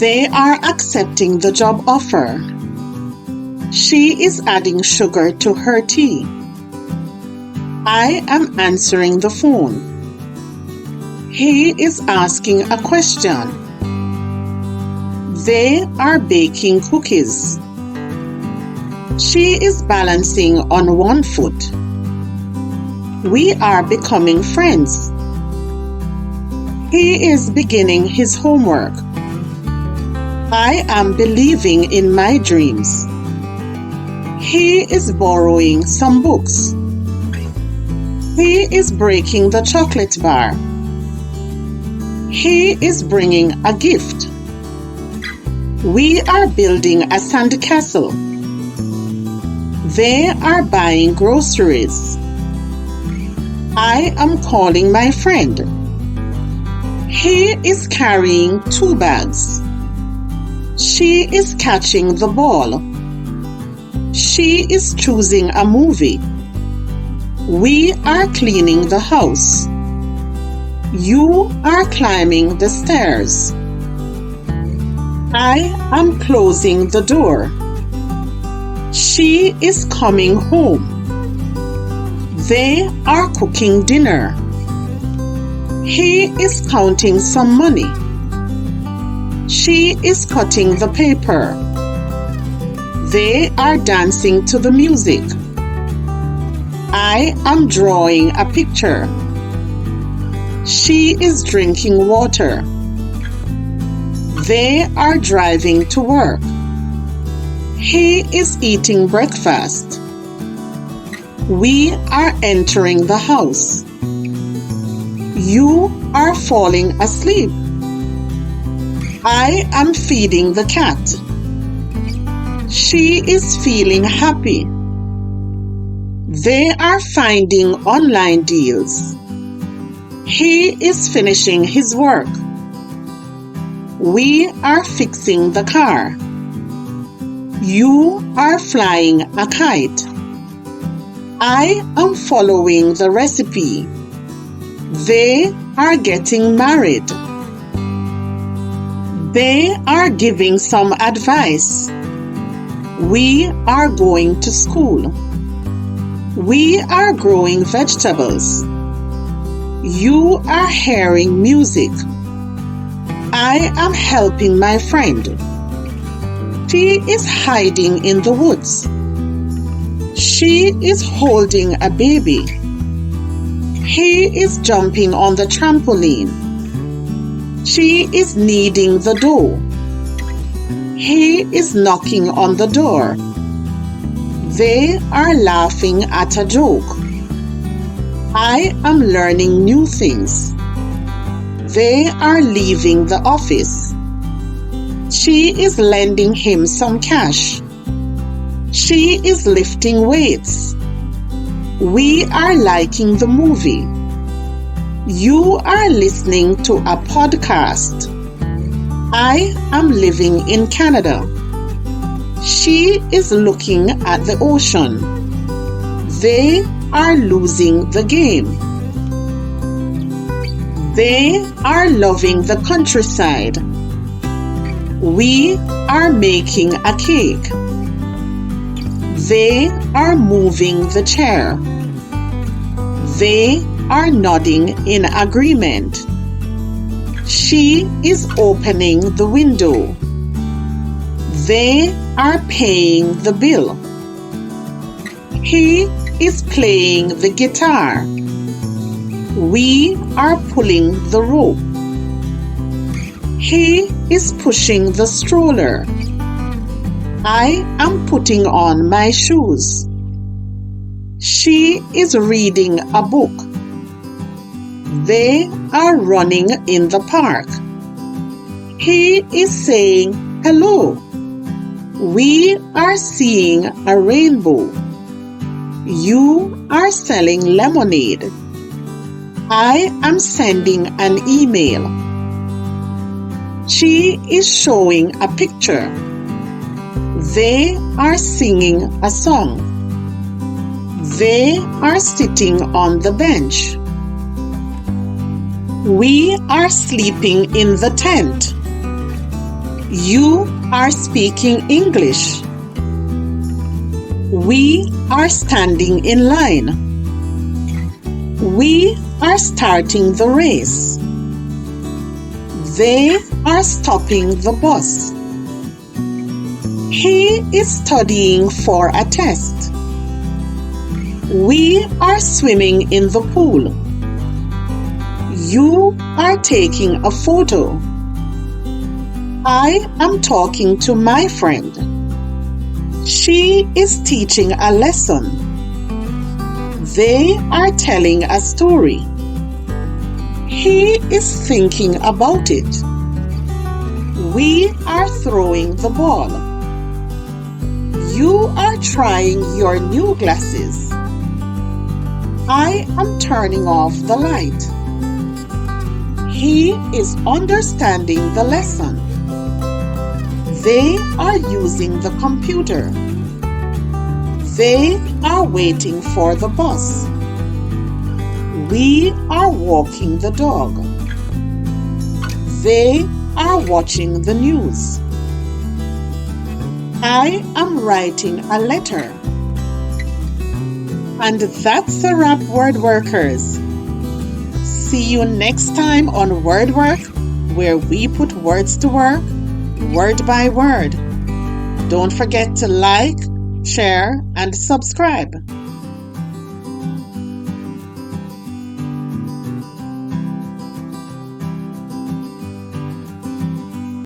They are accepting the job offer. She is adding sugar to her tea. I am answering the phone. He is asking a question. They are baking cookies. She is balancing on one foot. We are becoming friends. He is beginning his homework. I am believing in my dreams. He is borrowing some books. He is breaking the chocolate bar. He is bringing a gift. We are building a sandcastle. They are buying groceries. I am calling my friend. He is carrying 2 bags. She is catching the ball. She is choosing a movie. We are cleaning the house. You are climbing the stairs. I am closing the door. She is coming home. They are cooking dinner. He is counting some money. She is cutting the paper. They are dancing to the music. I am drawing a picture. She is drinking water. They are driving to work. He is eating breakfast. We are entering the house. You are falling asleep. I am feeding the cat. She is feeling happy. They are finding online deals. He is finishing his work. We are fixing the car. You are flying a kite. I am following the recipe. They are getting married. They are giving some advice. We are going to school. We are growing vegetables. You are hearing music. I am helping my friend. She is hiding in the woods. She is holding a baby. He is jumping on the trampoline. She is kneading the dough. He is knocking on the door. They are laughing at a joke. I am learning new things. They are leaving the office. She is lending him some cash. She is lifting weights. We are liking the movie. You are listening to a podcast. I am living in Canada. She is looking at the ocean. They are losing the game. They are loving the countryside. We are making a cake. They are moving the chair. They are nodding in agreement. She is opening the window. They are paying the bill. He is playing the guitar. We are pulling the rope. He is pushing the stroller. I am putting on my shoes. She is reading a book. They are running in the park. He is saying hello. We are seeing a rainbow. You are selling lemonade. I am sending an email. She is showing a picture. They are singing a song. They are sitting on the bench. We are sleeping in the tent. You are speaking English. We are standing in line. We are starting the race. They are stopping the bus. He is studying for a test. We are swimming in the pool. You are taking a photo. I am talking to my friend. She is teaching a lesson. They are telling a story. He is thinking about it. We are throwing the ball. You are trying your new glasses. I am turning off the light. He is understanding the lesson. They are using the computer. They are waiting for the bus. We are walking the dog. They are watching the news. I am writing a letter. And that's a wrap, word workers. See you next time on Word Work, where we put words to work, word by word. Don't forget to like, share, and subscribe.